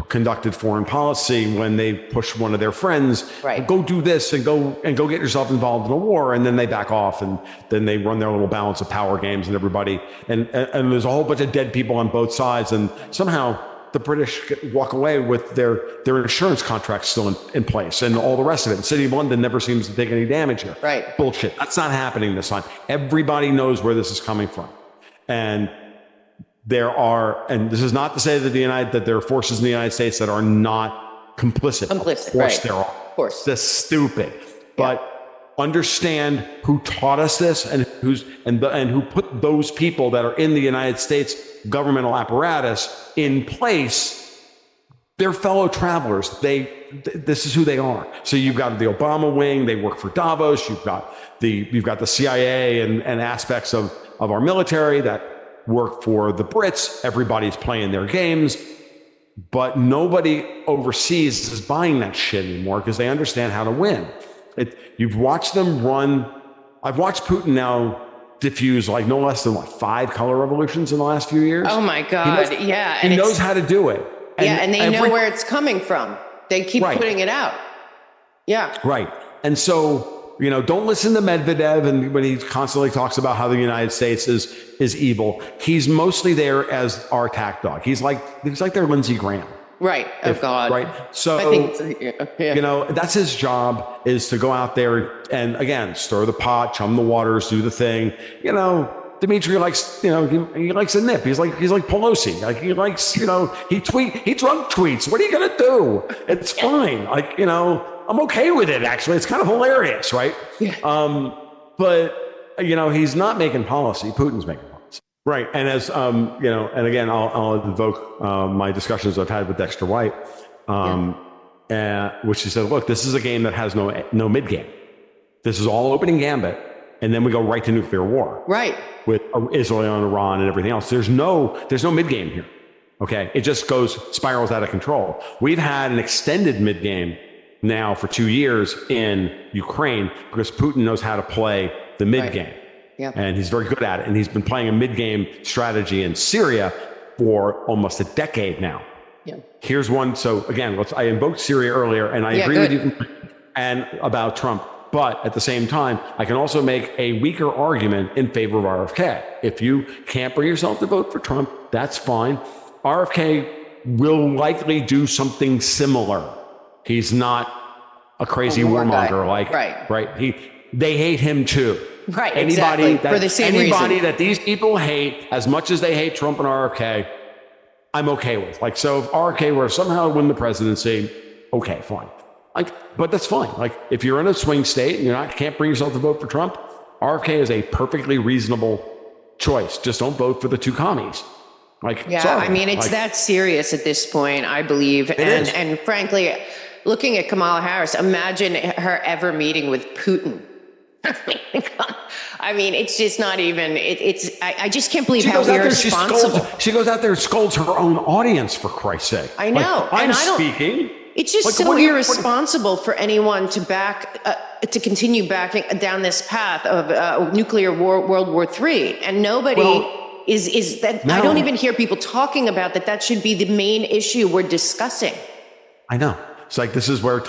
conducted foreign policy when they push one of their friends, go do this and go get yourself involved in a war, and then they back off and then they run their little balance of power games and everybody and there's a whole bunch of dead people on both sides, and somehow the British walk away with their insurance contracts still in place and all the rest of it. The City of London never seems to take any damage here. Right. Bullshit. That's not happening this time. Everybody knows where this is coming from. And and this is not to say that there are forces in the United States that are not complicit. Of course there are. Of course. That's stupid. But understand who taught us this and who put those people that are in the United States governmental apparatus in place. They're fellow travelers. This is who they are. So you've got the Obama wing. They work for Davos. You've got the CIA and aspects of our military that work for the Brits. Everybody's playing their games, but nobody overseas is buying that shit anymore because they understand how to win. You've watched them run. I've watched Putin now diffuse like no less than 5 color revolutions in the last few years. Oh my God. He knows how to do it. And they know where it's coming from. They keep putting it out. Yeah. Right. And so, don't listen to Medvedev and when he constantly talks about how the United States is evil. He's mostly there as our attack dog. He's like their Lindsey Graham. Right. Oh, God. Right. So, I think, that's his job, is to go out there and, again, stir the pot, chum the waters, do the thing. Dimitri likes, he likes a nip. He's like Pelosi. Like, he likes, he drunk tweets. What are you going to do? It's fine. Like, I'm okay with it, actually. It's kind of hilarious, right? Yeah. But, he's not making policy. Putin's making policy. Right. And as, and again, I'll invoke my discussions I've had with Dexter White, which he said, look, this is a game that has no mid game. This is all opening gambit. And then we go right to nuclear war. Right. With Israel and Iran and everything else. There's no mid game here. Okay. It just spirals out of control. We've had an extended mid game now for 2 years in Ukraine because Putin knows how to play the mid game. Yeah. And he's very good at it. And he's been playing a mid-game strategy in Syria for almost a decade now. Yeah. Here's one. So again, I invoked Syria earlier, and I agree with you and about Trump. But at the same time, I can also make a weaker argument in favor of RFK. If you can't bring yourself to vote for Trump, that's fine. RFK will likely do something similar. He's not a crazy warmonger right. They hate him too. Right, anybody exactly. For the same reason. That these people hate as much as they hate Trump and RFK, I'm okay with. Like, so if RFK were to somehow win the presidency, okay, fine. But that's fine. Like, if you're in a swing state and can't bring yourself to vote for Trump, RFK is a perfectly reasonable choice. Just don't vote for the two commies. Sorry. I mean, it's that serious at this point, I believe. And frankly, looking at Kamala Harris, imagine her ever meeting with Putin. I mean, it's just not even, I just can't believe how irresponsible. She goes out there and scolds her own audience, for Christ's sake. I know. I'm speaking. It's just so irresponsible for anyone to continue backing down this path of nuclear war, World War III. And nobody is that. No. I don't even hear people talking about that. That should be the main issue we're discussing. I know. It's like, this is where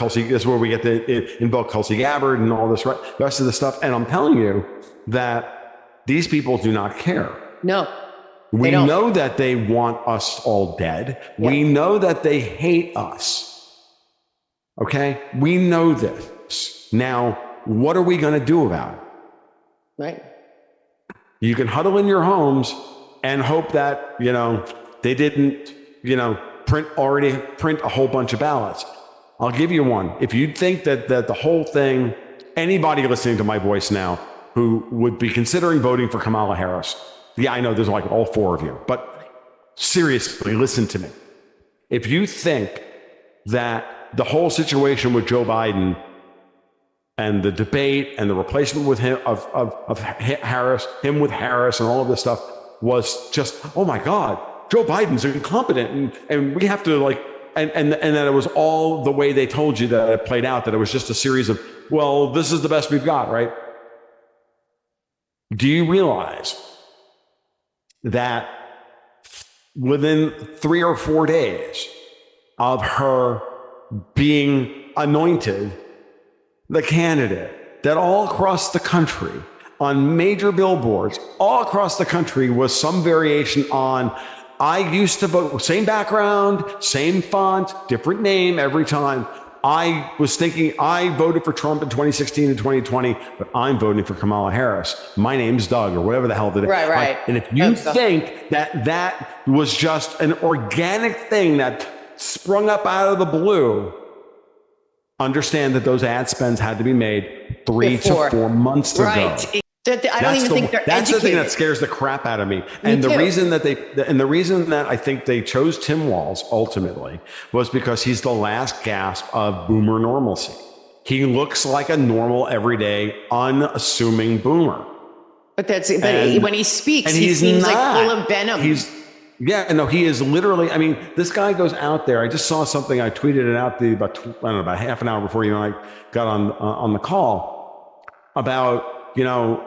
we get to invoke Tulsi Gabbard and all this rest of the stuff. And I'm telling you that these people do not care. No. We know that they want us all dead. Yeah. We know that they hate us. Okay? We know this. Now, what are we going to do about it? Right. You can huddle in your homes and hope that, they didn't, print a whole bunch of ballots. I'll give you one. If you think that the whole thing, anybody listening to my voice now who would be considering voting for Kamala Harris, I know there's like all four of you, but seriously, listen to me. If you think that the whole situation with Joe Biden and the debate and the replacement with him of Harris, him with Harris and all of this stuff was just, oh my God, Joe Biden's incompetent and we have to and that it was all the way they told you that it played out, that it was just a series of, well, this is the best we've got, right? Do you realize that within 3 or 4 days of her being anointed the candidate, that all across the country, on major billboards all across the country, was some variation on, I used to vote, same background, same font, different name every time. I was thinking I voted for Trump in 2016 and 2020, but I'm voting for Kamala Harris. My name's Doug, or whatever the hell it is. Right. And if you think that was just an organic thing that sprung up out of the blue, understand that those ad spends had to be made 3 to 4 months ago. Right. I don't even think they're educated. The thing that scares the crap out of me. And the reason that I think they chose Tim Walz ultimately was because he's the last gasp of boomer normalcy. He looks like a normal, everyday, unassuming boomer. But when he speaks, he seems like full of venom. He is literally, I mean, this guy goes out there. I just saw something, I tweeted it out about half an hour before you and I got on the call about,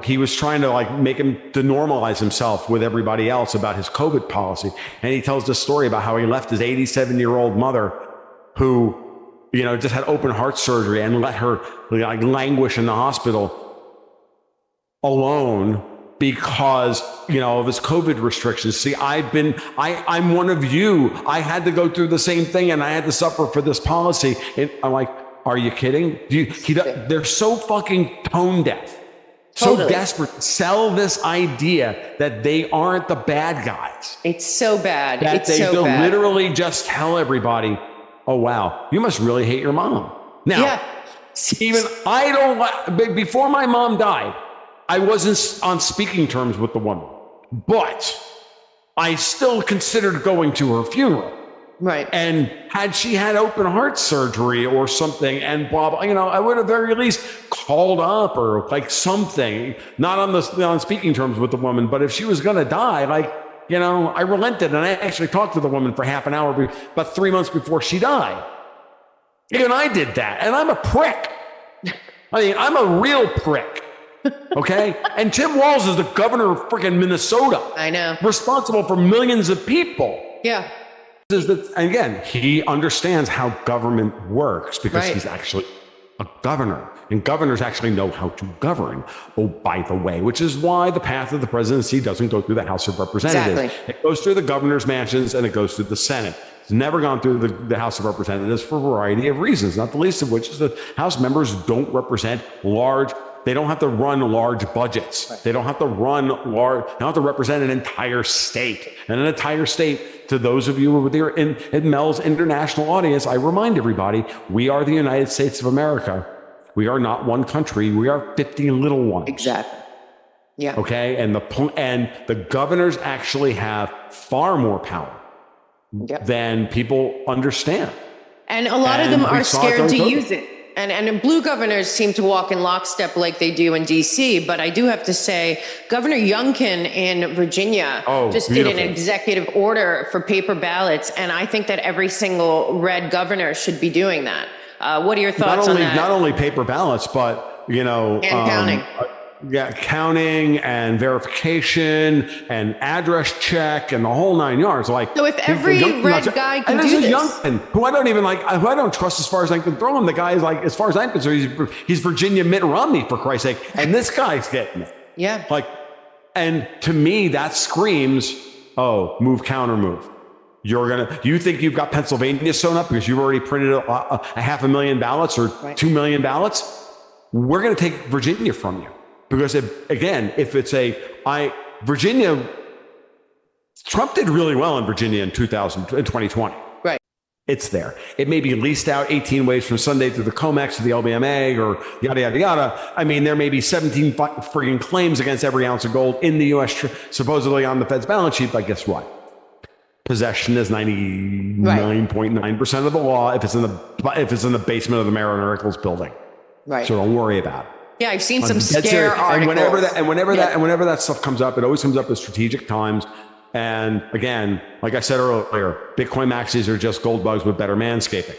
he was trying to make him denormalize himself with everybody else about his COVID policy. And he tells this story about how he left his 87-year-old mother, who just had open heart surgery and let her like languish in the hospital alone because, of his COVID restrictions. See, I'm one of you. I had to go through the same thing and I had to suffer for this policy. And I'm like, are you kidding? They're so fucking tone deaf. Totally. So desperate to sell this idea that they aren't the bad guys. It's so bad. That they literally just tell everybody, oh, wow, you must really hate your mom. Now, before my mom died, I wasn't on speaking terms with the woman, but I still considered going to her funeral. Right. And had she had open heart surgery or something and blah, blah, I would have very least called up or like something, not on speaking terms with the woman, but if she was going to die, I relented and I actually talked to the woman for half an hour, about 3 months before she died. Even I did that. And I'm a prick. I'm a real prick. Okay. And Tim Walz is the governor of freaking Minnesota. I know. Responsible for millions of people. Yeah. Again, he understands how government works because he's actually a governor, and governors actually know how to govern. Oh, by the way, which is why the path of the presidency doesn't go through the House of Representatives. Exactly. It goes through the governor's mansions and it goes through the Senate. It's never gone through the House of Representatives for a variety of reasons, not the least of which is that House members don't represent they don't have to run large budgets. Right. They don't have to represent an entire state. And an entire state, to those of you who were there in Mel's international audience, I remind everybody, we are the United States of America. We are not one country. We are 50 little ones. Exactly. Yeah. Okay. And the governors actually have far more power than people understand. And a lot of them are scared to use it. And blue governors seem to walk in lockstep like they do in D.C., but I do have to say, Governor Youngkin in Virginia did an executive order for paper ballots, and I think that every single red governor should be doing that. What are your thoughts on that? Not only paper ballots, but, and counting. Counting and verification and address check and the whole 9 yards. So if every red guy can do this, Youngkin, who I don't trust as far as I can throw him. The guy is as far as I'm concerned, he's Virginia Mitt Romney, for Christ's sake, and this guy's getting it. Yeah. And to me that screams, move, counter move. You think you've got Pennsylvania sewn up because you've already printed a 500,000 ballots or 2 million ballots. We're going to take Virginia from you. Because Virginia, Trump did really well in Virginia in 2020. Right. It's there. It may be leased out 18 ways from Sunday through the COMEX to the LBMA or yada, yada, yada. There may be 17 frigging claims against every ounce of gold in the U.S. supposedly on the Fed's balance sheet. But guess what? Possession is 99.9% of the law if it's in the basement of the Mariner Eccles building. Right. So don't worry about it. Yeah, I've seen some scare articles. And whenever that stuff comes up, it always comes up at strategic times. And again, like I said earlier, Bitcoin maxis are just gold bugs with better manscaping.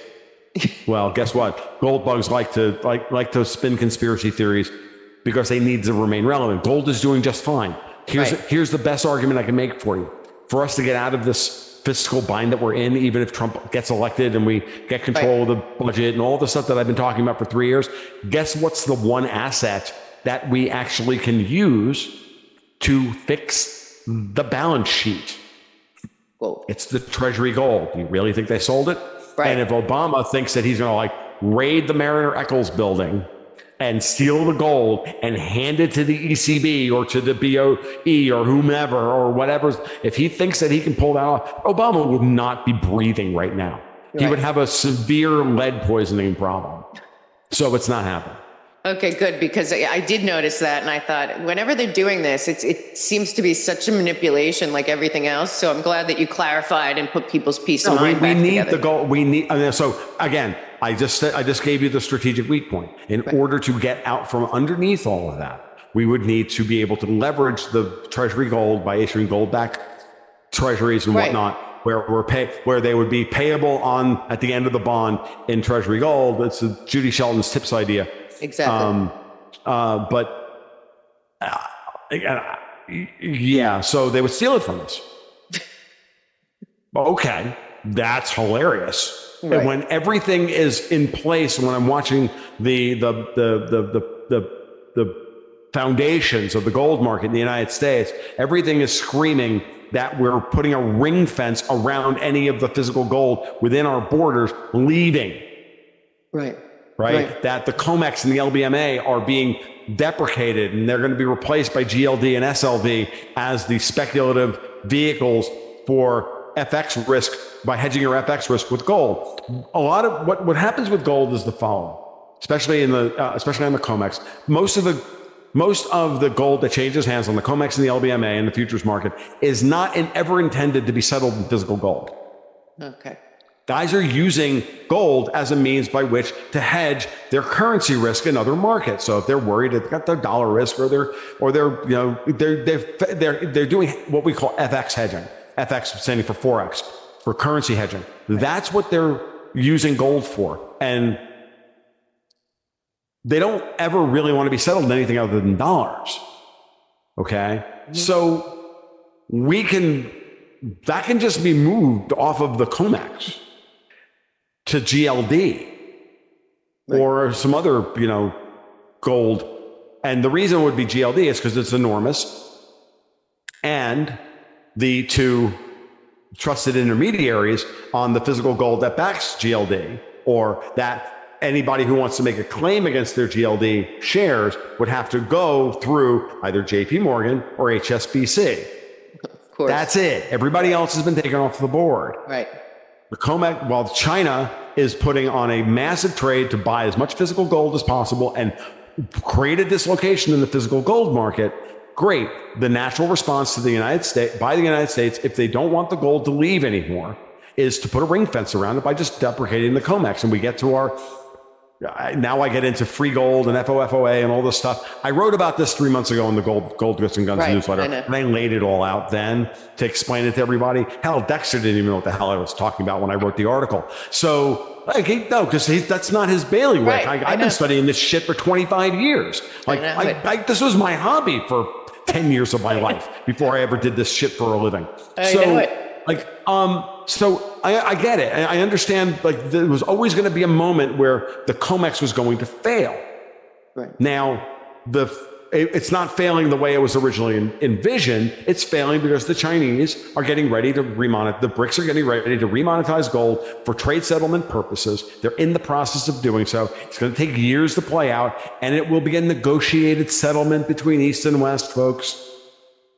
Well, guess what? Gold bugs like to spin conspiracy theories because they need to remain relevant. Gold is doing just fine. Here's the best argument I can make for you. For us to get out of this fiscal bind that we're in, even if Trump gets elected and we get control of the budget and all the stuff that I've been talking about for 3 years, guess what's the one asset that we actually can use to fix the balance sheet? Gold. It's the Treasury gold. Do you really think they sold it? Right. And if Obama thinks that he's going to raid the Mariner Eccles building and steal the gold and hand it to the ECB or to the BOE or whomever or whatever, if he thinks that he can pull that off, Obama would not be breathing right now. Right. He would have a severe lead poisoning problem. So it's not happening. Okay, good, because I did notice that, and I thought, whenever they're doing this, it seems to be such a manipulation like everything else. So I'm glad that you clarified and put people's peace of mind back together. We need the goal. So again, I just gave you the strategic weak point. In order to get out from underneath all of that, we would need to be able to leverage the Treasury gold by issuing gold-backed treasuries and whatnot, where they would be payable at the end of the bond in Treasury gold. It's Judy Shelton's tips idea. Exactly. So they would steal it from us. Okay. that's hilarious. Right. And when everything is in place, when I'm watching the foundations of the gold market in the United States, everything is screaming that we're putting a ring fence around any of the physical gold within our borders leaving. Right? That the COMEX and the LBMA are being deprecated and they're going to be replaced by GLD and SLV as the speculative vehicles for FX risk by hedging your FX risk with gold. A lot of what happens with gold is the following, especially on the COMEX. Most of the gold that changes hands on the COMEX and the LBMA in the futures market is not ever intended to be settled in physical gold. Okay. Guys are using gold as a means by which to hedge their currency risk in other markets. So if they're worried they've got their dollar risk, or they're doing what we call FX hedging. FX standing for Forex, for currency hedging. That's what they're using gold for. And they don't ever really want to be settled in anything other than dollars. Okay? So that can just be moved off of the COMEX to GLD or some other, gold. And the reason it would be GLD is because it's enormous. And the two trusted intermediaries on the physical gold that backs GLD, or that anybody who wants to make a claim against their GLD shares would have to go through either JP Morgan or HSBC. Of course. That's it. Everybody else has been taken off the board. Right. The COMEX, while China is putting on a massive trade to buy as much physical gold as possible and create a dislocation in the physical gold market, great. The natural response to the United States, if they don't want the gold to leave anymore, is to put a ring fence around it by just deprecating the COMEX. And we get to now I get into free gold and FOFOA and all this stuff. I wrote about this 3 months ago in the Gold Goods and Guns newsletter. And I laid it all out then to explain it to everybody. Hell, Dexter didn't even know what the hell I was talking about when I wrote the article. So, because that's not his bailiwick. Right, I've been studying this shit for 25 years. This was my hobby for 10 years of my life before I ever did this shit for a living. I know it. So I get it. I understand, there was always going to be a moment where the COMEX was going to fail. Right. Now, it's not failing the way it was originally envisioned. It's failing because the Chinese are getting ready to the BRICS are getting ready to remonetize gold for trade settlement purposes. They're in the process of doing so. It's going to take years to play out, and it will be a negotiated settlement between East and West, folks.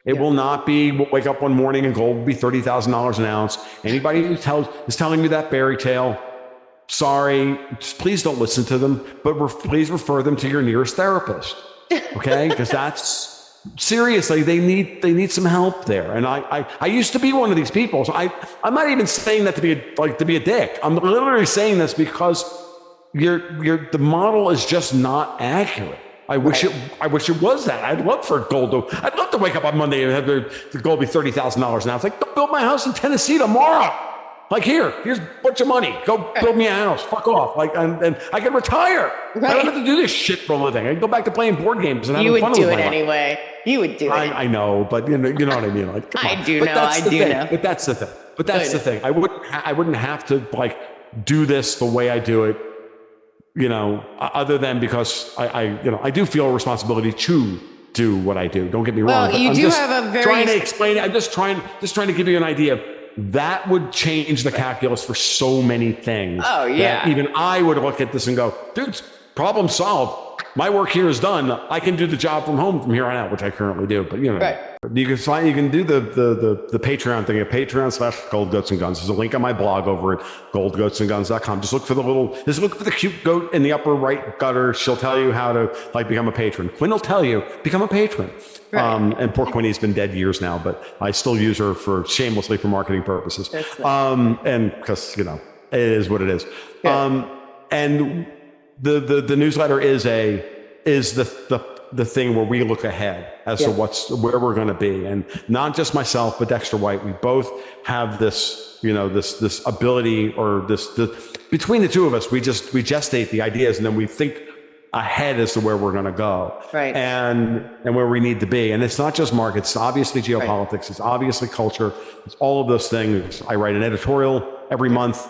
It will not be, we'll wake up one morning and gold will be $30,000 an ounce. Anybody who is telling me that fairy tale, sorry, just please don't listen to them, but please refer them to your nearest therapist. Okay? Because that's, seriously, they need some help there. And I used to be one of these people. So I'm not even saying that to be a dick. I'm literally saying this because the model is just not accurate. I wish it was that. I'd love to wake up on Monday and have the gold be $30,000 an ounce. Go build my house in Tennessee tomorrow. Here's a bunch of money. Go build me a house. Fuck off. And I can retire. Right. I don't have to do this shit for a living. I can go back to playing board games and having fun with my life. You would do it anyway. You would do it. I know, but you know what I mean. I do know. But that's the thing. I wouldn't have to do this the way I do it. Other than because I do feel a responsibility to do what I do. Don't get me wrong. Well, you do have a very trying to explain it. I'm just trying to give you an idea. That would change the calculus for so many things. Oh yeah. Even I would look at this and go, dude, problem solved. My work here is done. I can do the job from home from here on out, which I currently do. But right. You can do the Patreon thing at Patreon/Gold Goats and Guns. There's a link on my blog over at goldgoatsandguns.com. Just look for the cute goat in the upper right gutter. She'll tell you how to become a patron. Quinn will tell you, become a patron. Right. And poor Quinny's been dead years now, but I still use her shamelessly for marketing purposes. And because, it is what it is. Yeah. And the newsletter is the thing where we look ahead as to where we're going to be. And not just myself, but Dexter White. We both have this, this ability, or between the two of us, we gestate the ideas and then we think ahead as to where we're going to go. Right. And where we need to be. And it's not just markets, it's obviously geopolitics, It's obviously culture, it's all of those things. I write an editorial every month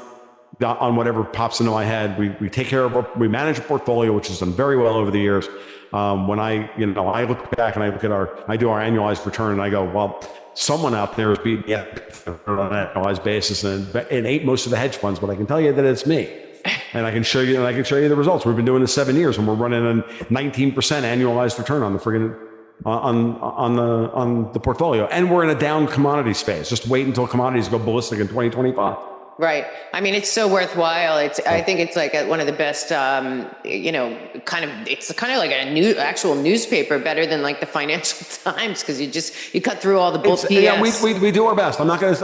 on whatever pops into my head. We take care of we manage a portfolio, which has done very well over the years. When I look back and I do our annualized return and I go, well, someone out there is beating me on an annualized basis and ate most of the hedge funds, but I can tell you that it's me. And I can show you the results. We've been doing this 7 years and we're running a 19% annualized return on the friggin' on the portfolio. And we're in a down commodity space. Just wait until commodities go ballistic in 2025. Right. I mean, it's so worthwhile. I think it's like one of the best, it's kind of like a actual newspaper, better than like the Financial Times, because you cut through all the bull BS. Yeah, we do our best. I'm not gonna.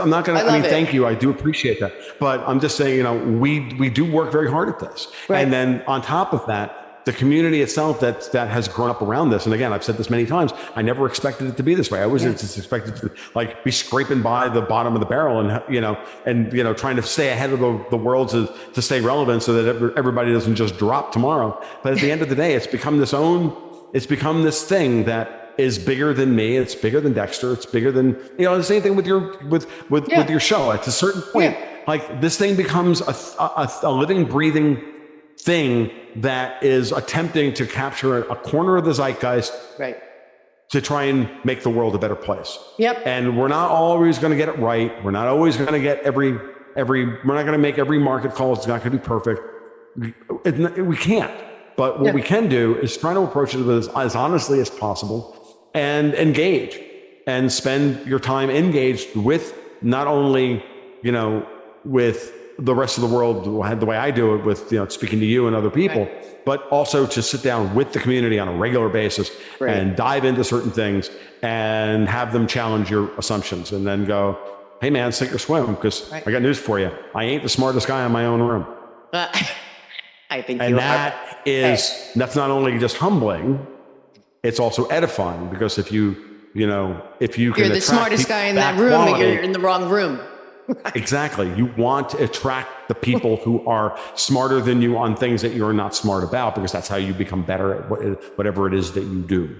Thank you. I do appreciate that. But I'm just saying, we do work very hard at this. Right. And then on top of that, the community itself that has grown up around this. And again, I've said this many times, I never expected it to be this way. I was just expected to be scraping by the bottom of the barrel and trying to stay ahead of the world to stay relevant so that everybody doesn't just drop tomorrow. But at the end of the day, it's become this thing that is bigger than me. It's bigger than Dexter. It's bigger than, the same thing with your show. At a certain point, like this thing becomes a living, breathing thing that is attempting to capture a corner of the zeitgeist, right, to try and make the world a better place. Yep. And we're not always going to get it right. We're not always going to get we're not going to make every market call. It's not going to be perfect. We can't. But what we can do is try to approach it as honestly as possible and engage and spend your time engaged with not only, with the rest of the world, the way I do it with, speaking to you and other people, but also to sit down with the community on a regular basis and dive into certain things and have them challenge your assumptions and then go, hey man, sink or swim, because I got news for you. I ain't the smartest guy in my own room. I think that's not only just humbling, it's also edifying, because if you can, you're the smartest guy in that room and you're in the wrong room. Exactly. You want to attract the people who are smarter than you on things that you're not smart about, because that's how you become better at whatever it is that you do.